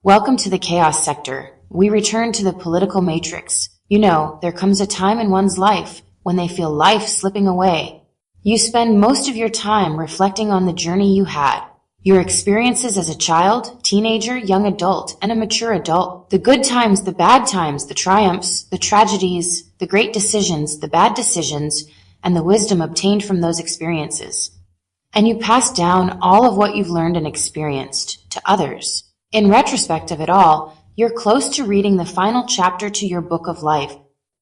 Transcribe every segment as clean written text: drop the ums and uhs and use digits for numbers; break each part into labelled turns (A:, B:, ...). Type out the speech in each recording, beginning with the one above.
A: Welcome to the chaos sector. We return to the political matrix. There comes a time in one's life when they feel life slipping away. You spend most of your time reflecting on the journey you had, your experiences as a child, teenager, young adult, and a mature adult. The good times, the bad times, the triumphs, the tragedies, the great decisions, the bad decisions, and the wisdom obtained from those experiences. And you pass down all of what you've learned and experienced to others. In retrospect of it all, you're close to reading the final chapter to your book of life.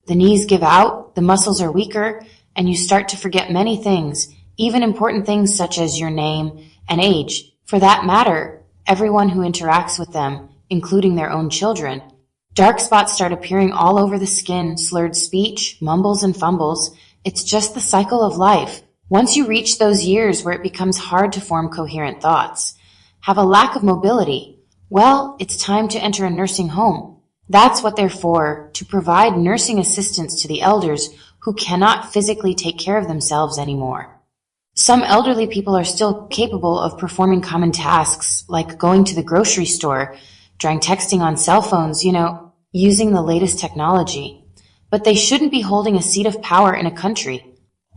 A: The knees give out, the muscles are weaker, and you start to forget many things, even important things such as your name and age. For that matter, everyone who interacts with them, including their own children. Dark spots start appearing all over the skin, slurred speech, mumbles and fumbles. It's just the cycle of life. Once you reach those years where it becomes hard to form coherent thoughts, have a lack of mobility, well, it's time to enter a nursing home. That's what they're for, to provide nursing assistance to the elders who cannot physically take care of themselves anymore. Some elderly people are still capable of performing common tasks, like going to the grocery store, trying texting on cell phones, using the latest technology. But they shouldn't be holding a seat of power in a country.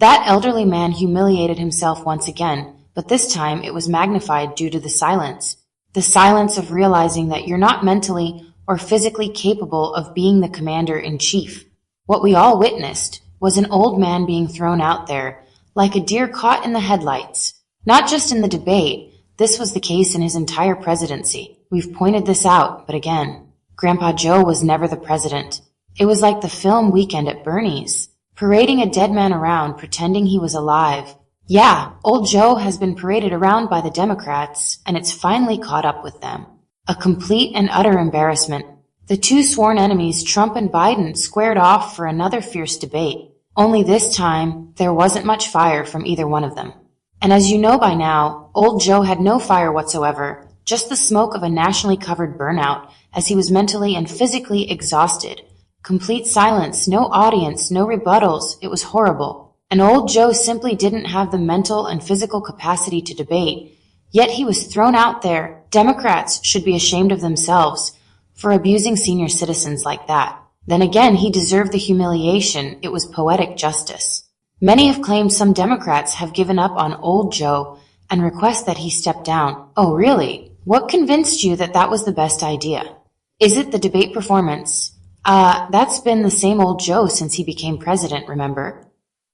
A: That elderly man humiliated himself once again, but this time it was magnified due to the silence. The silence of realizing that you're not mentally or physically capable of being the commander-in-chief. What we all witnessed was an old man being thrown out there, like a deer caught in the headlights. Not just in the debate, this was the case in his entire presidency. We've pointed this out, but again, Grandpa Joe was never the president. It was like the film Weekend at Bernie's, parading a dead man around pretending he was alive. Yeah, old Joe has been paraded around by the Democrats, and it's finally caught up with them. A complete and utter embarrassment. The two sworn enemies, Trump and Biden, squared off for another fierce debate. Only this time, there wasn't much fire from either one of them. And as you know by now, old Joe had no fire whatsoever, just the smoke of a nationally covered burnout, as he was mentally and physically exhausted. Complete silence, no audience, no rebuttals. It was horrible. And old Joe simply didn't have the mental and physical capacity to debate, yet he was thrown out there. Democrats should be ashamed of themselves for abusing senior citizens like that. Then again, he deserved the humiliation. It was poetic justice. Many have claimed some Democrats have given up on old Joe and request that he step down. Oh, really? What convinced you that that was the best idea? Is it the debate performance? That's been the same old Joe since he became president, remember?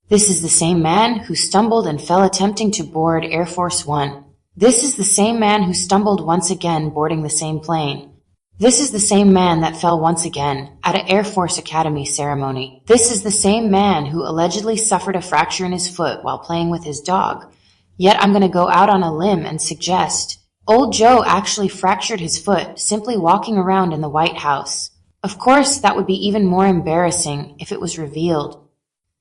A: This is the same man who stumbled and fell attempting to board Air Force One. This is the same man who stumbled once again boarding the same plane. This is the same man that fell once again at an Air Force Academy ceremony. This is the same man who allegedly suffered a fracture in his foot while playing with his dog. Yet I'm going to go out on a limb and suggest old Joe actually fractured his foot simply walking around in the White House. Of course, that would be even more embarrassing if it was revealed.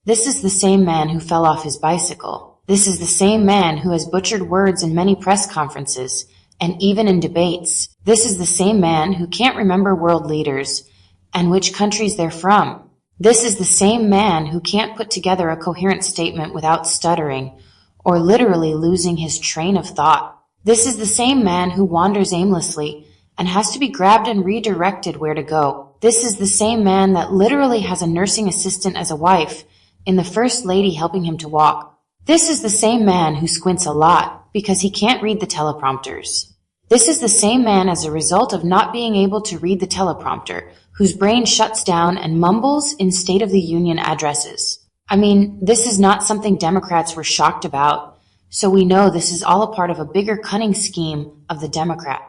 A: This is the same man who fell off his bicycle. This is the same man who has butchered words in many press conferences and even in debates. This is the same man who can't remember world leaders and which countries they're from. This is the same man who can't put together a coherent statement without stuttering or literally losing his train of thought. This is the same man who wanders aimlessly and has to be grabbed and redirected where to go. This is the same man that literally has a nursing assistant as a wife in the First Lady helping him to walk. This is the same man who squints a lot because he can't read the teleprompters. This is the same man as a result of not being able to read the teleprompter, whose brain shuts down and mumbles in State of the Union addresses. I mean, this is not something Democrats were shocked about, so we know this is all a part of a bigger cunning scheme of the Democrat.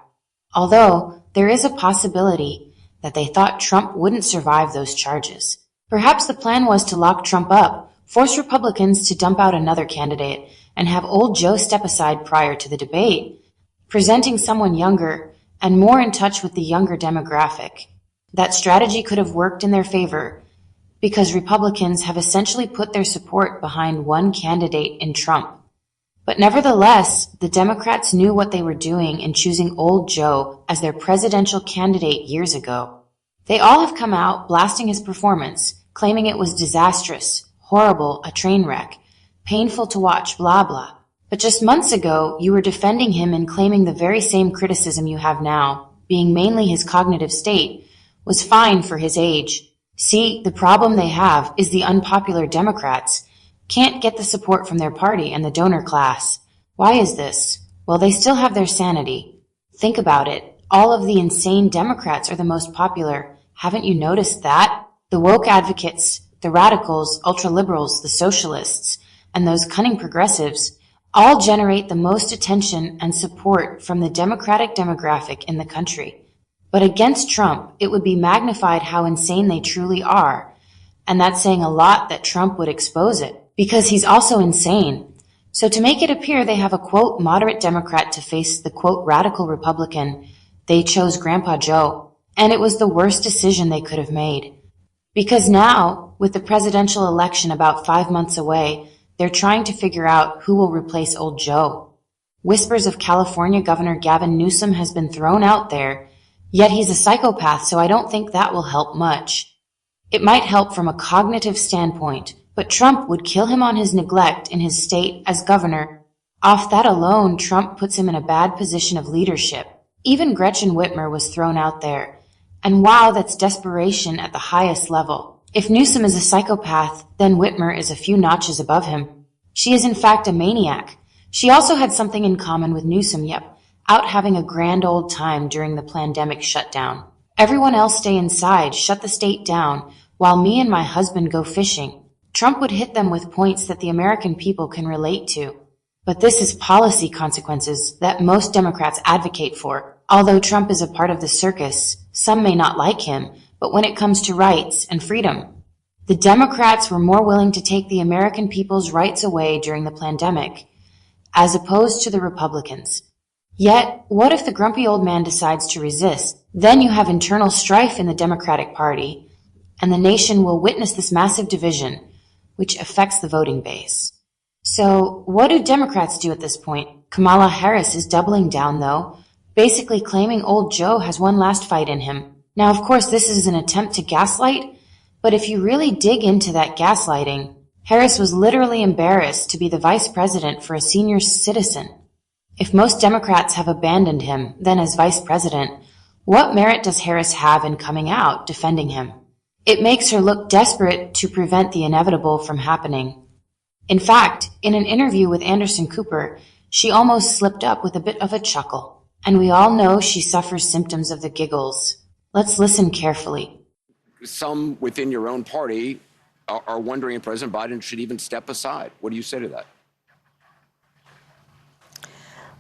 A: Although, there is a possibility that they thought Trump wouldn't survive those charges. Perhaps the plan was to lock Trump up, force Republicans to dump out another candidate, and have old Joe step aside prior to the debate, presenting someone younger and more in touch with the younger demographic. That strategy could have worked in their favor because Republicans have essentially put their support behind one candidate in Trump. But nevertheless, the Democrats knew what they were doing in choosing old Joe as their presidential candidate years ago. They all have come out blasting his performance, claiming it was disastrous, horrible, a train wreck, painful to watch, blah blah. But just months ago, you were defending him and claiming the very same criticism you have now. being mainly his cognitive state, was fine for his age. See, the problem they have is the unpopular Democrats can't get the support from their party and the donor class. Why is this? Well, they still have their sanity. Think about it. All of the insane Democrats are the most popular. Haven't you noticed that? The woke advocates, the radicals, ultra-liberals, the socialists, and those cunning progressives all generate the most attention and support from the Democratic demographic in the country. But against Trump, it would be magnified how insane they truly are. And that's saying a lot that Trump would expose it, because he's also insane. So to make it appear they have a, quote, moderate Democrat to face the, quote, radical Republican, they chose Grandpa Joe. And it was the worst decision they could have made. Because now, with the presidential election about 5 months away, they're trying to figure out who will replace old Joe. Whispers of California Governor Gavin Newsom has been thrown out there, yet he's a psychopath, so I don't think that will help much. It might help from a cognitive standpoint, but Trump would kill him on his neglect in his state as governor. Off that alone, Trump puts him in a bad position of leadership. Even Gretchen Whitmer was thrown out there. And wow, that's desperation at the highest level. If Newsom is a psychopath, then Whitmer is a few notches above him. She is in fact a maniac. She also had something in common with Newsom, out having a grand old time during the pandemic shutdown. Everyone else stay inside, shut the state down, while me and my husband go fishing. Trump would hit them with points that the American people can relate to. But this is policy consequences that most Democrats advocate for. Although Trump is a part of the circus, some may not like him, but when it comes to rights and freedom, the Democrats were more willing to take the American people's rights away during the pandemic, as opposed to the Republicans. Yet, what if the grumpy old man decides to resist? Then you have internal strife in the Democratic Party, and the nation will witness this massive division, which affects the voting base. So, what do Democrats do at this point? Kamala Harris is doubling down, though, basically claiming old Joe has one last fight in him. Now, of course, this is an attempt to gaslight, but if you really dig into that gaslighting, Harris was literally embarrassed to be the vice president for a senior citizen. If most Democrats have abandoned him, then as vice president, what merit does Harris have in coming out, defending him? It makes her look desperate to prevent the inevitable from happening. In fact, in an interview with Anderson Cooper, she almost slipped up with a bit of a chuckle. And we all know she suffers symptoms of the giggles. Let's listen carefully.
B: Some within your own party are wondering if President Biden should even step aside. What do you say to that?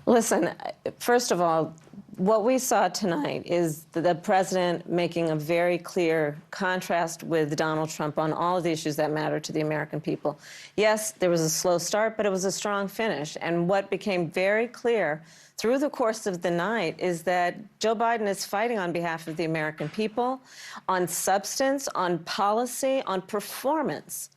C: Listen, first of all, what we saw tonight is the president making a very clear contrast with Donald Trump on all of the issues that matter to the American people. Yes, there was a slow start, but it was a strong finish. And what became very clear through the course of the night is that Joe Biden is fighting on behalf of the American people, on substance, on policy, on performance.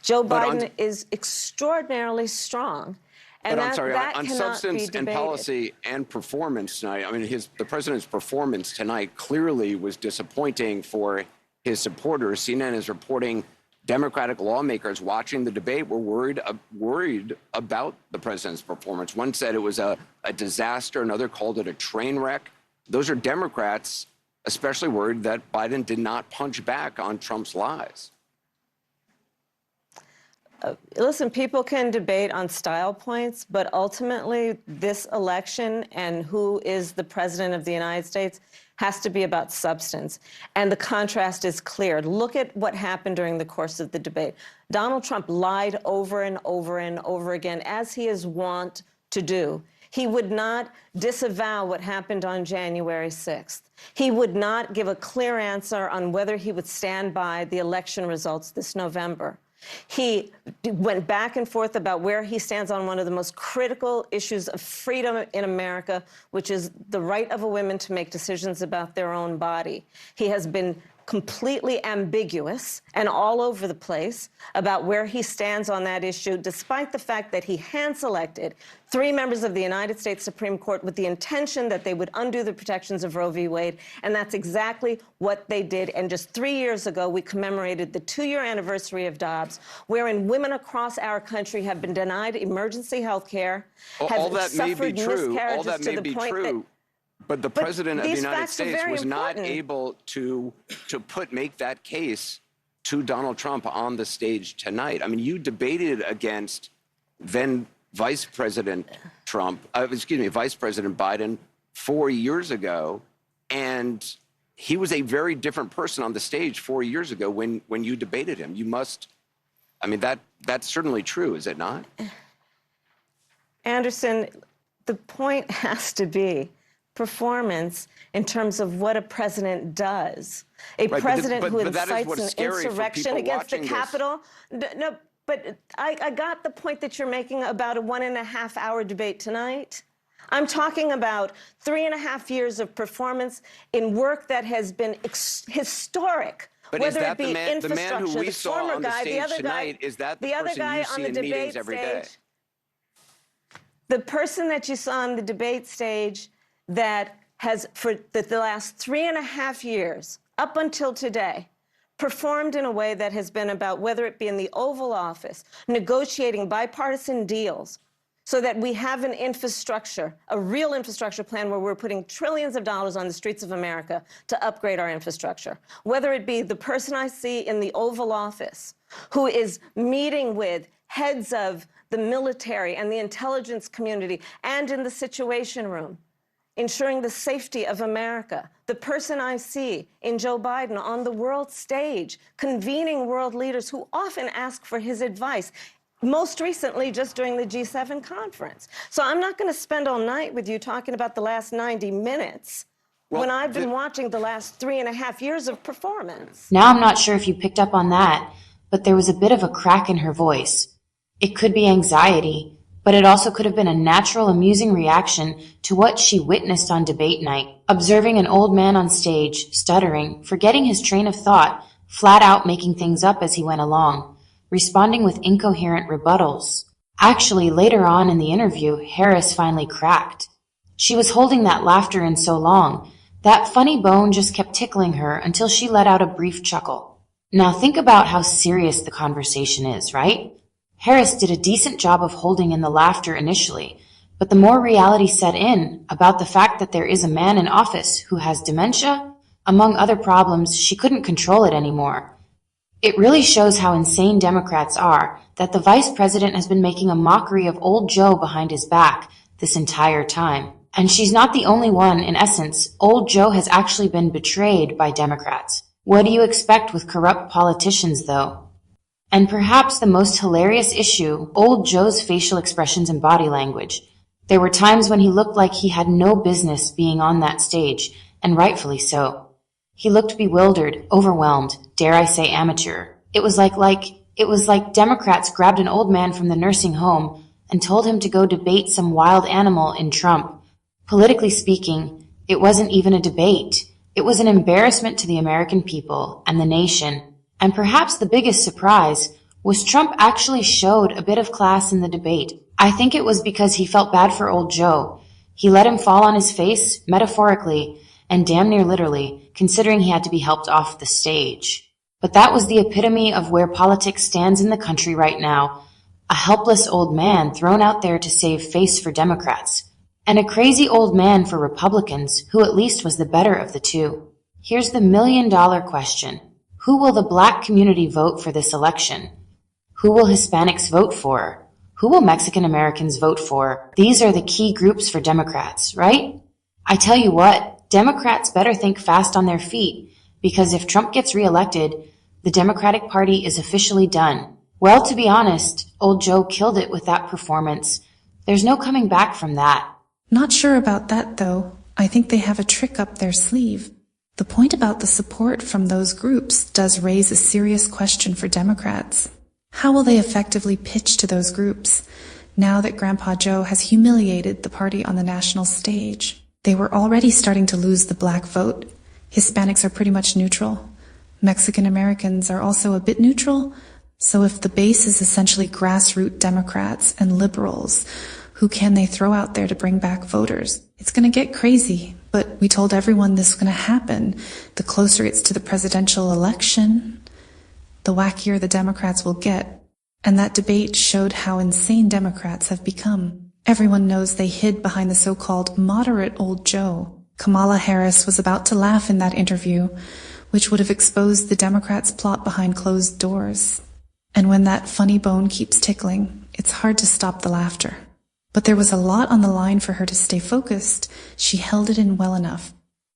C: Joe Biden is extraordinarily strong.
B: And but I'm sorry, on substance and policy and performance tonight, I mean, the president's performance tonight clearly was disappointing for his supporters. CNN is reporting Democratic lawmakers watching the debate were worried about the president's performance. One said it was a disaster. Another called it a train wreck. Those are Democrats especially worried that Biden did not punch back on Trump's lies.
C: Listen, people can debate on style points, but ultimately this election and who is the president of the United States has to be about substance. And the contrast is clear. Look at what happened during the course of the debate. Donald Trump lied over and over and over again, as he is wont to do. He would not disavow what happened on January 6th. He would not give a clear answer on whether he would stand by the election results this November. He went back and forth about where he stands on one of the most critical issues of freedom in America, which is the right of a woman to make decisions about their own body. He has been completely ambiguous and all over the place about where he stands on that issue, despite the fact that he hand-selected 3 members of the United States Supreme Court with the intention that they would undo the protections of Roe v. Wade, and that's exactly what they did. And just 3 years ago, we commemorated the 2-year anniversary of Dobbs, wherein women across our country have been denied emergency health care, have suffered miscarriages to the point that
B: But the president of the United States was not
C: important.
B: able to make that case to Donald Trump on the stage tonight. I mean, you debated against then Vice President Biden 4 years ago, and he was a very different person on the stage 4 years ago when you debated him. That's certainly true, is it not?
C: Anderson, the point has to be performance in terms of what a president does. A president who incites an insurrection against the Capitol. No, but I got the point that you're making about a 1.5 hour debate tonight. I'm talking about 3.5 years of performance in work that has been historic.
B: But
C: whether
B: is that
C: it be
B: the man who we saw on the stage tonight, is that the person you see in meetings every day?
C: The person that you saw on the debate stage that has, for the last 3.5 years, up until today, performed in a way that has been about, whether it be in the Oval Office, negotiating bipartisan deals so that we have an infrastructure, a real infrastructure plan where we're putting trillions of dollars on the streets of America to upgrade our infrastructure. Whether it be the person I see in the Oval Office who is meeting with heads of the military and the intelligence community and in the Situation Room, ensuring the safety of America. The person I see in Joe Biden on the world stage, convening world leaders who often ask for his advice, most recently just during the G7 conference. So I'm not going to spend all night with you talking about the last 90 minutes when I've been watching the last 3.5 years of performance.
A: Now I'm not sure if you picked up on that, but there was a bit of a crack in her voice. It could be anxiety, but it also could have been a natural, amusing reaction to what she witnessed on debate night, observing an old man on stage, stuttering, forgetting his train of thought, flat out making things up as he went along, responding with incoherent rebuttals. Actually, later on in the interview, Harris finally cracked. She was holding that laughter in so long, that funny bone just kept tickling her until she let out a brief chuckle. Now think about how serious the conversation is, right? Harris did a decent job of holding in the laughter initially, but the more reality set in about the fact that there is a man in office who has dementia, among other problems, she couldn't control it anymore. It really shows how insane Democrats are that the vice president has been making a mockery of old Joe behind his back this entire time. And she's not the only one. In essence, old Joe has actually been betrayed by Democrats. What do you expect with corrupt politicians, though? And perhaps the most hilarious issue, old Joe's facial expressions and body language. There were times when he looked like he had no business being on that stage, and rightfully so. He looked bewildered, overwhelmed, dare I say amateur. It was like Democrats grabbed an old man from the nursing home and told him to go debate some wild animal in Trump. Politically speaking, it wasn't even a debate. It was an embarrassment to the American people and the nation. And perhaps the biggest surprise was Trump actually showed a bit of class in the debate. I think it was because he felt bad for old Joe. He let him fall on his face, metaphorically, and damn near literally, considering he had to be helped off the stage. But that was the epitome of where politics stands in the country right now. A helpless old man thrown out there to save face for Democrats, and a crazy old man for Republicans, who at least was the better of the two. Here's the million-dollar question. Who will the black community vote for this election? Who will Hispanics vote for? Who will Mexican Americans vote for? These are the key groups for Democrats, right? I tell you what, Democrats better think fast on their feet, because if Trump gets reelected, the Democratic Party is officially done. Well, to be honest, old Joe killed it with that performance. There's no coming back from that.
D: Not sure about that, though. I think they have a trick up their sleeve. The point about the support from those groups does raise a serious question for Democrats. How will they effectively pitch to those groups now that Grandpa Joe has humiliated the party on the national stage? They were already starting to lose the black vote. Hispanics are pretty much neutral. Mexican Americans are also a bit neutral. So if the base is essentially grassroots Democrats and liberals, who can they throw out there to bring back voters? It's going to get crazy, but we told everyone this was going to happen. The closer it's to the presidential election, the wackier the Democrats will get. And that debate showed how insane Democrats have become. Everyone knows they hid behind the so-called moderate old Joe. Kamala Harris was about to laugh in that interview, which would have exposed the Democrats' plot behind closed doors. And when that funny bone keeps tickling, it's hard to stop the laughter. But there was a lot on the line for her to stay focused. She held it in well enough.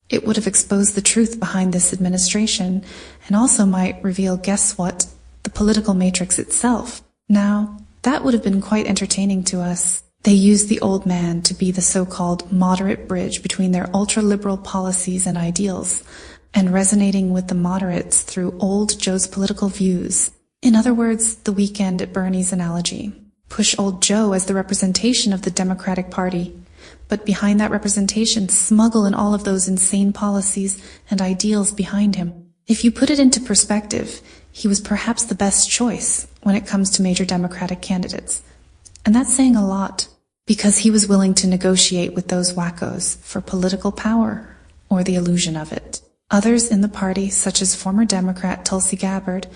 D: It would have exposed the truth behind this administration, and also might reveal, guess what, the political matrix itself. Now, that would have been quite entertaining to us. They used the old man to be the so-called moderate bridge between their ultra-liberal policies and ideals, and resonating with the moderates through old Joe's political views. In other words, the Weekend at Bernie's analogy. Push old Joe as the representation of the Democratic Party, but behind that representation smuggle in all of those insane policies and ideals behind him. If you put it into perspective, he was perhaps the best choice when it comes to major Democratic candidates. And that's saying a lot, because he was willing to negotiate with those wackos for political power, or the illusion of it. Others in the party, such as former Democrat Tulsi Gabbard,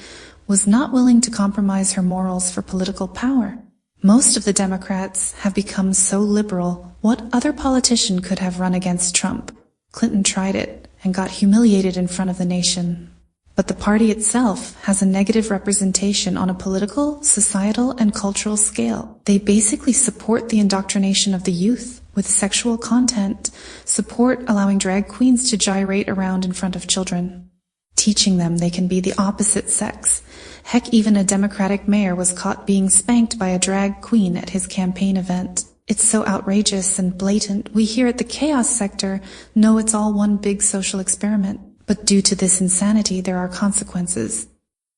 D: was not willing to compromise her morals for political power. Most of the Democrats have become so liberal, what other politician could have run against Trump? Clinton tried it and got humiliated in front of the nation. But the party itself has a negative representation on a political, societal, and cultural scale. They basically support the indoctrination of the youth with sexual content, support allowing drag queens to gyrate around in front of children, teaching them they can be the opposite sex. Heck, even a Democratic mayor was caught being spanked by a drag queen at his campaign event. It's so outrageous and blatant. We here at the chaos sector know it's all one big social experiment. But due to this insanity, there are consequences.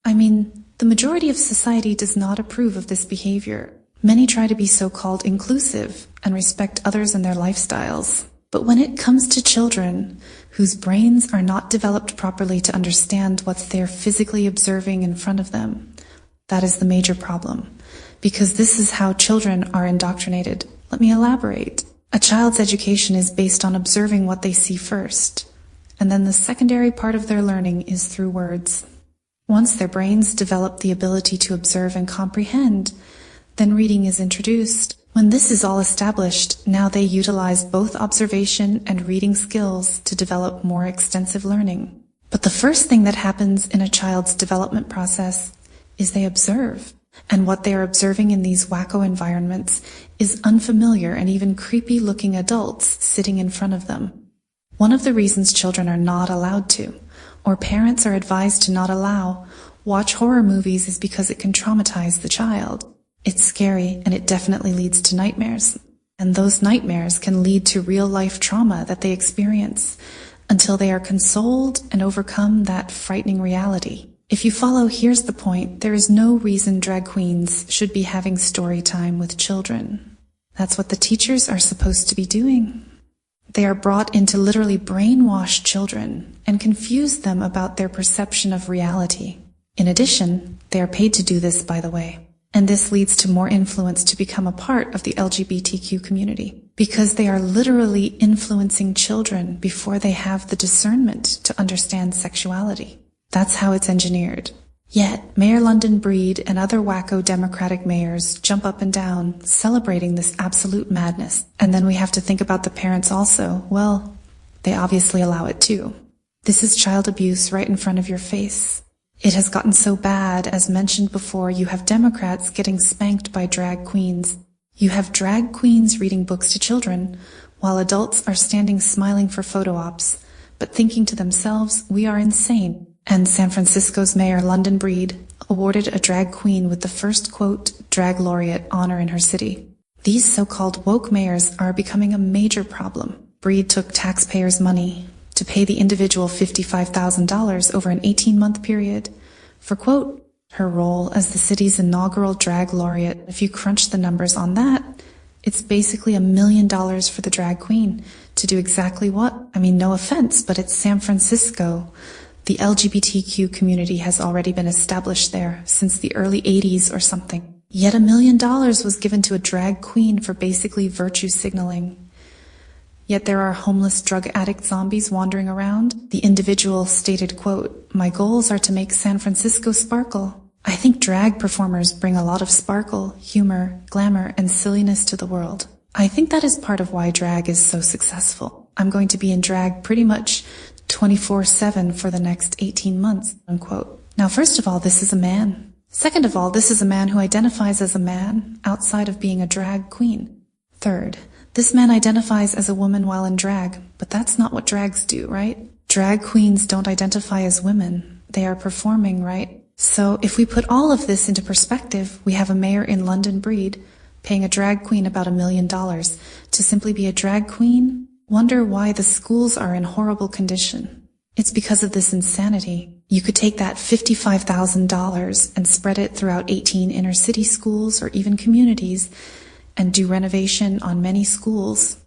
D: I mean, the majority of society does not approve of this behavior. Many try to be so-called inclusive and respect others and their lifestyles. But when it comes to children, whose brains are not developed properly to understand what they're physically observing in front of them, that is the major problem. Because this is how children are indoctrinated. Let me elaborate. A child's education is based on observing what they see first. And then the secondary part of their learning is through words. Once their brains develop the ability to observe and comprehend, then reading is introduced. When this is all established, now they utilize both observation and reading skills to develop more extensive learning. But the first thing that happens in a child's development process is they observe. And what they are observing in these wacko environments is unfamiliar and even creepy-looking adults sitting in front of them. One of the reasons children are not allowed to, or parents are advised to not allow, watch horror movies is because it can traumatize the child. It's scary, and it definitely leads to nightmares. And those nightmares can lead to real-life trauma that they experience until they are consoled and overcome that frightening reality. If you follow, here's the point. There is no reason drag queens should be having story time with children. That's what the teachers are supposed to be doing. They are brought in to literally brainwash children and confuse them about their perception of reality. In addition, they are paid to do this, by the way. And this leads to more influence to become a part of the LGBTQ community, because they are literally influencing children before they have the discernment to understand sexuality. That's how it's engineered. Yet, Mayor London Breed and other wacko Democratic mayors jump up and down, celebrating this absolute madness. And then we have to think about the parents also. Well, they obviously allow it too. This is child abuse right in front of your face. It has gotten so bad, as mentioned before, you have Democrats getting spanked by drag queens. You have drag queens reading books to children, while adults are standing smiling for photo ops, but thinking to themselves, we are insane. And San Francisco's Mayor London Breed awarded a drag queen with the first, quote, drag laureate honor in her city. These so-called woke mayors are becoming a major problem. Breed took taxpayers' money to pay the individual $55,000 over an 18-month period for, quote, her role as the city's inaugural drag laureate. If you crunch the numbers on that, it's basically $1 million for the drag queen to do exactly what? I mean, no offense, but it's San Francisco. The LGBTQ community has already been established there since the early 80s or something. Yet $1 million was given to a drag queen for basically virtue signaling. Yet there are homeless drug addict zombies wandering around. The individual stated, quote, my goals are to make San Francisco sparkle. I think drag performers bring a lot of sparkle, humor, glamour, and silliness to the world. I think that is part of why drag is so successful. I'm going to be in drag pretty much 24/7 for the next 18 months, unquote. Now, first of all, this is a man. Second of all, this is a man who identifies as a man outside of being a drag queen. Third, this man identifies as a woman while in drag, but that's not what drags do, right? Drag queens don't identify as women. They are performing, right? So if we put all of this into perspective, we have a mayor in London Breed paying a drag queen about $1 million to simply be a drag queen. Wonder why the schools are in horrible condition. It's because of this insanity. You could take that $55,000 and spread it throughout 18 inner city schools or even communities and do renovation on many schools,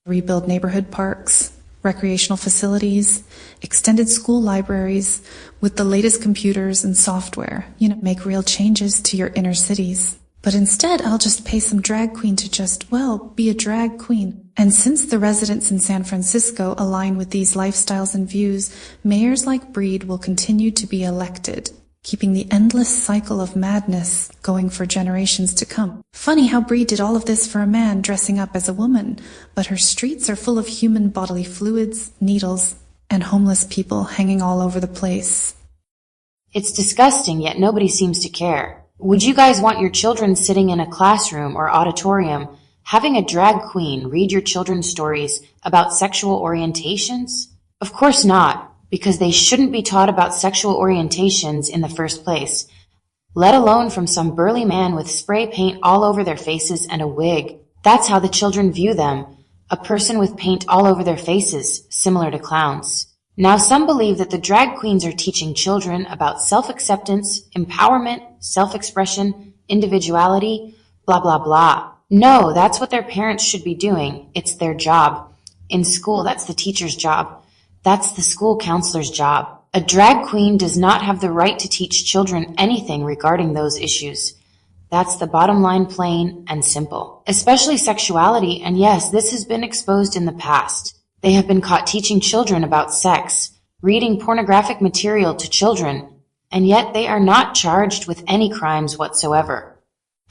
D: rebuild neighborhood parks, recreational facilities, extended school libraries with the latest computers and software. Make real changes to your inner cities. But instead, I'll just pay some drag queen to just, be a drag queen. And since the residents in San Francisco align with these lifestyles and views, mayors like Breed will continue to be elected, keeping the endless cycle of madness going for generations to come. Funny how Breed did all of this for a man dressing up as a woman, but her streets are full of human bodily fluids, needles, and homeless people hanging all over the place.
A: It's disgusting, yet nobody seems to care. Would you guys want your children sitting in a classroom or auditorium having a drag queen read your children's stories about sexual orientations? Of course not, because they shouldn't be taught about sexual orientations in the first place, let alone from some burly man with spray paint all over their faces and a wig. That's how the children view them, a person with paint all over their faces, similar to clowns. Now, some believe that the drag queens are teaching children about self-acceptance, empowerment, self-expression, individuality, blah, blah, blah. No, that's what their parents should be doing. It's their job. In school, that's the teacher's job. That's the school counselor's job. A drag queen does not have the right to teach children anything regarding those issues. That's the bottom line, plain and simple. Especially sexuality, and yes, this has been exposed in the past. They have been caught teaching children about sex, reading pornographic material to children, and yet they are not charged with any crimes whatsoever.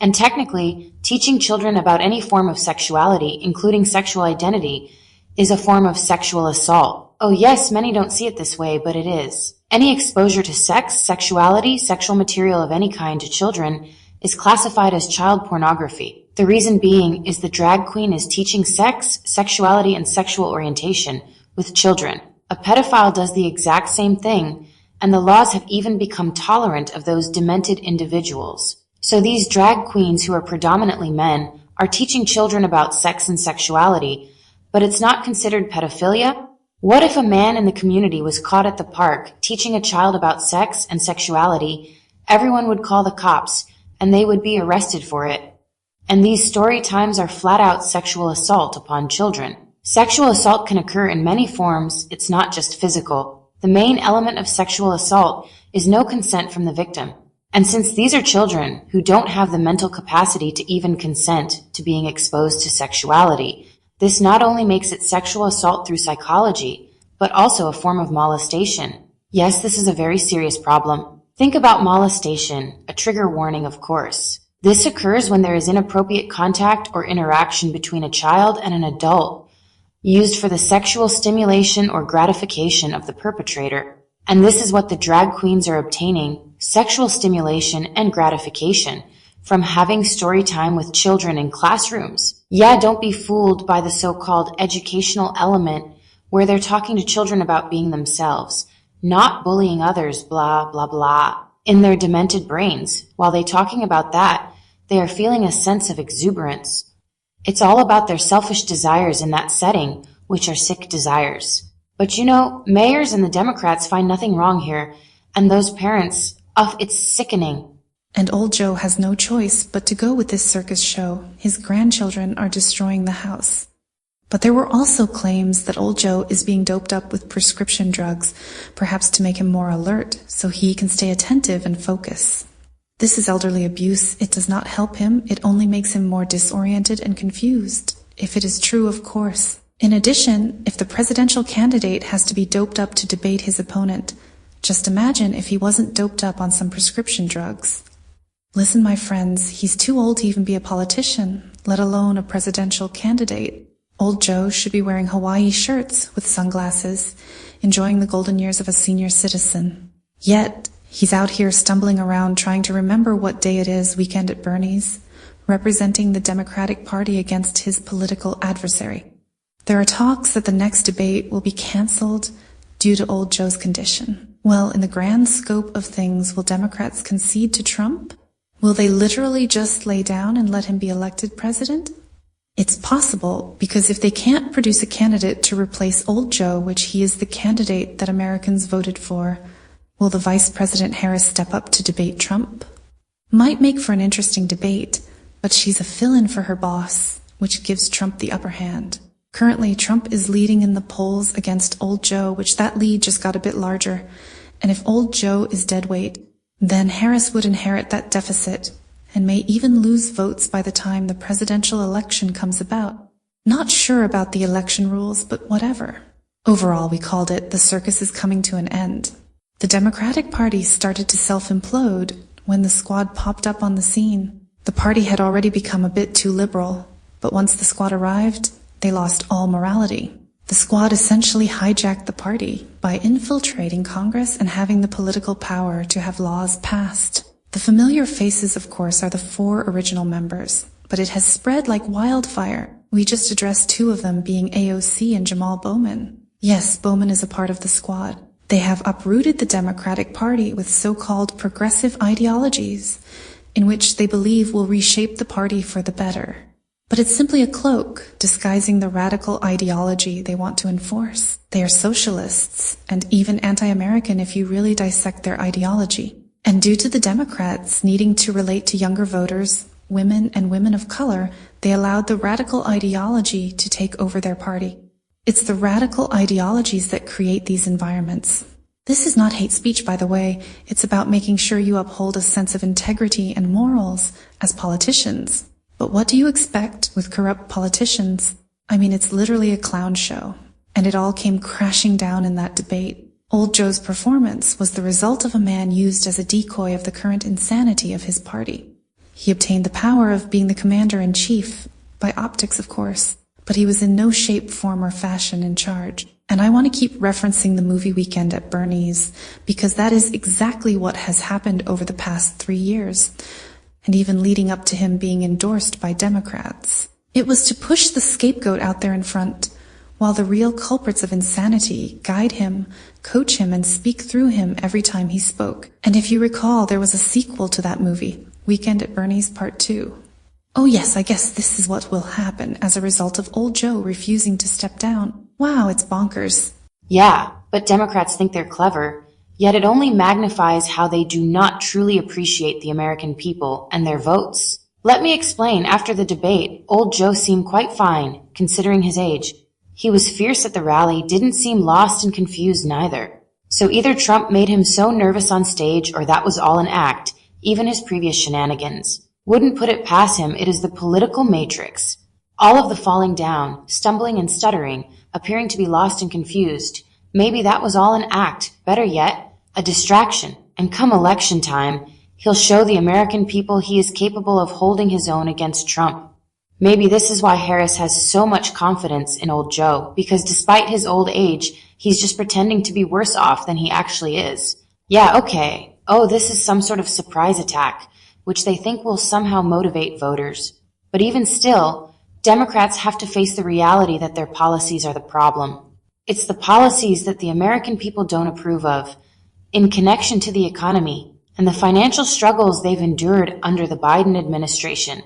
A: And technically, teaching children about any form of sexuality, including sexual identity, is a form of sexual assault. Oh yes, many don't see it this way, but it is. Any exposure to sex, sexuality, sexual material of any kind to children is classified as child pornography. The reason being is the drag queen is teaching sex, sexuality, and sexual orientation with children. A pedophile does the exact same thing, and the laws have even become tolerant of those demented individuals. So these drag queens, who are predominantly men, are teaching children about sex and sexuality, but it's not considered pedophilia? What if a man in the community was caught at the park teaching a child about sex and sexuality? Everyone would call the cops, and they would be arrested for it. And these story times are flat-out sexual assault upon children. Sexual assault can occur in many forms. It's not just physical. The main element of sexual assault is no consent from the victim. And since these are children who don't have the mental capacity to even consent to being exposed to sexuality, this not only makes it sexual assault through psychology, but also a form of molestation. Yes, this is a very serious problem. Think about molestation, a trigger warning, of course. This occurs when there is inappropriate contact or interaction between a child and an adult, used for the sexual stimulation or gratification of the perpetrator. And this is what the drag queens are obtaining, sexual stimulation and gratification, from having story time with children in classrooms. Yeah, don't be fooled by the so-called educational element where they're talking to children about being themselves, not bullying others, blah, blah, blah, in their demented brains. While they're talking about that, they are feeling a sense of exuberance. It's all about their selfish desires in that setting, which are sick desires. But mayors and the Democrats find nothing wrong here, and those parents, it's sickening.
D: And old Joe has no choice but to go with this circus show. His grandchildren are destroying the house. But there were also claims that old Joe is being doped up with prescription drugs, perhaps to make him more alert, so he can stay attentive and focus. This is elderly abuse. It does not help him. It only makes him more disoriented and confused. If it is true, of course. In addition, if the presidential candidate has to be doped up to debate his opponent, just imagine if he wasn't doped up on some prescription drugs. Listen, my friends, he's too old to even be a politician, let alone a presidential candidate. Old Joe should be wearing Hawaii shirts with sunglasses, enjoying the golden years of a senior citizen. Yet, he's out here stumbling around trying to remember what day it is, Weekend at Bernie's, representing the Democratic Party against his political adversary. There are talks that the next debate will be canceled due to Old Joe's condition. Well, in the grand scope of things, will Democrats concede to Trump? Will they literally just lay down and let him be elected president? It's possible, because if they can't produce a candidate to replace Old Joe, which he is the candidate that Americans voted for, will the Vice President Harris step up to debate Trump? Might make for an interesting debate, but she's a fill-in for her boss, which gives Trump the upper hand. Currently, Trump is leading in the polls against Old Joe, which that lead just got a bit larger. And if Old Joe is dead weight, then Harris would inherit that deficit and may even lose votes by the time the presidential election comes about. Not sure about the election rules, but whatever. Overall, we called it "The Circus is Coming to an End." The Democratic Party started to self-implode when the squad popped up on the scene. The party had already become a bit too liberal, but once the squad arrived, they lost all morality. The squad essentially hijacked the party by infiltrating Congress and having the political power to have laws passed. The familiar faces, of course, are the 4 original members, but it has spread like wildfire. We just addressed 2 of them, being AOC and Jamal Bowman. Yes, Bowman is a part of the squad. They have uprooted the Democratic Party with so-called progressive ideologies, in which they believe will reshape the party for the better. But it's simply a cloak disguising the radical ideology they want to enforce. They are socialists and even anti-American if you really dissect their ideology. And due to the Democrats needing to relate to younger voters, women and women of color, they allowed the radical ideology to take over their party. It's the radical ideologies that create these environments. This is not hate speech, by the way. It's about making sure you uphold a sense of integrity and morals as politicians. But what do you expect with corrupt politicians? I mean, it's literally a clown show. And it all came crashing down in that debate. Old Joe's performance was the result of a man used as a decoy of the current insanity of his party. He obtained the power of being the commander-in-chief, by optics of course, but he was in no shape, form, or fashion in charge. And I want to keep referencing the movie Weekend at Bernie's, because that is exactly what has happened over the past 3 years. And even leading up to him being endorsed by Democrats. It was to push the scapegoat out there in front, while the real culprits of insanity guide him, coach him, and speak through him every time he spoke. And if you recall, there was a sequel to that movie, Weekend at Bernie's Part 2. Oh yes, I guess this is what will happen as a result of Old Joe refusing to step down. Wow, it's bonkers.
A: Yeah, but Democrats think they're clever. Yet it only magnifies how they do not truly appreciate the American people and their votes. Let me explain. After the debate, Old Joe seemed quite fine, considering his age. He was fierce at the rally, didn't seem lost and confused neither. So either Trump made him so nervous on stage, or that was all an act, even his previous shenanigans. Wouldn't put it past him, it is the political matrix. All of the falling down, stumbling and stuttering, appearing to be lost and confused. Maybe that was all an act, better yet, a distraction, and come election time, he'll show the American people he is capable of holding his own against Trump. Maybe this is why Harris has so much confidence in Old Joe, because despite his old age, he's just pretending to be worse off than he actually is. Yeah, okay. Oh, this is some sort of surprise attack, which they think will somehow motivate voters. But even still, Democrats have to face the reality that their policies are the problem. It's the policies that the American people don't approve of, in connection to the economy and the financial struggles they've endured under the Biden administration.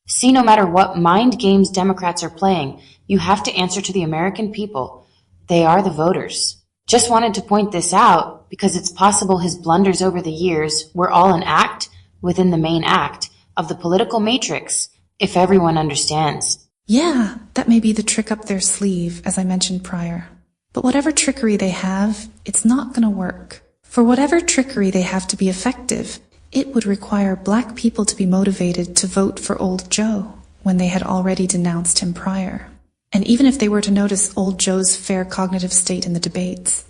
A: See, no matter what mind games Democrats are playing, you have to answer to the American people. They are the voters. Just wanted to point this out because it's possible his blunders over the years were all an act within the main act of the political matrix, if everyone understands.
D: Yeah, that may be the trick up their sleeve, as I mentioned prior. But whatever trickery they have, it's not going to work. For whatever trickery they have to be effective, it would require black people to be motivated to vote for Old Joe when they had already denounced him prior. And even if they were to notice Old Joe's fair cognitive state in the debates,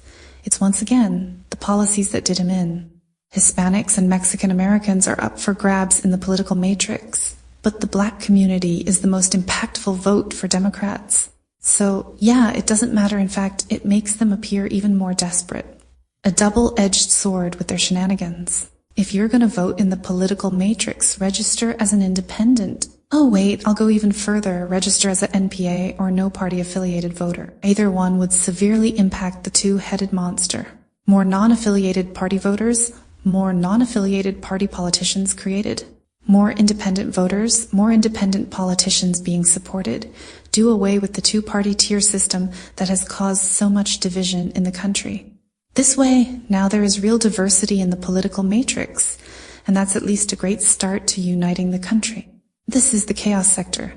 D: it's once again the policies that did him in. Hispanics and Mexican Americans are up for grabs in the political matrix. But the black community is the most impactful vote for Democrats. So, yeah, it doesn't matter. In fact, it makes them appear even more desperate. A double-edged sword with their shenanigans. If you're going to vote in the political matrix, register as an independent. Oh wait, I'll go even further. Register as an NPA or no party-affiliated voter. Either one would severely impact the two-headed monster. More non-affiliated party voters, more non-affiliated party politicians created. More independent voters, more independent politicians being supported. Do away with the two-party tier system that has caused so much division in the country. This way, now there is real diversity in the political matrix, and that's at least a great start to uniting the country. This is the Chaos Sector.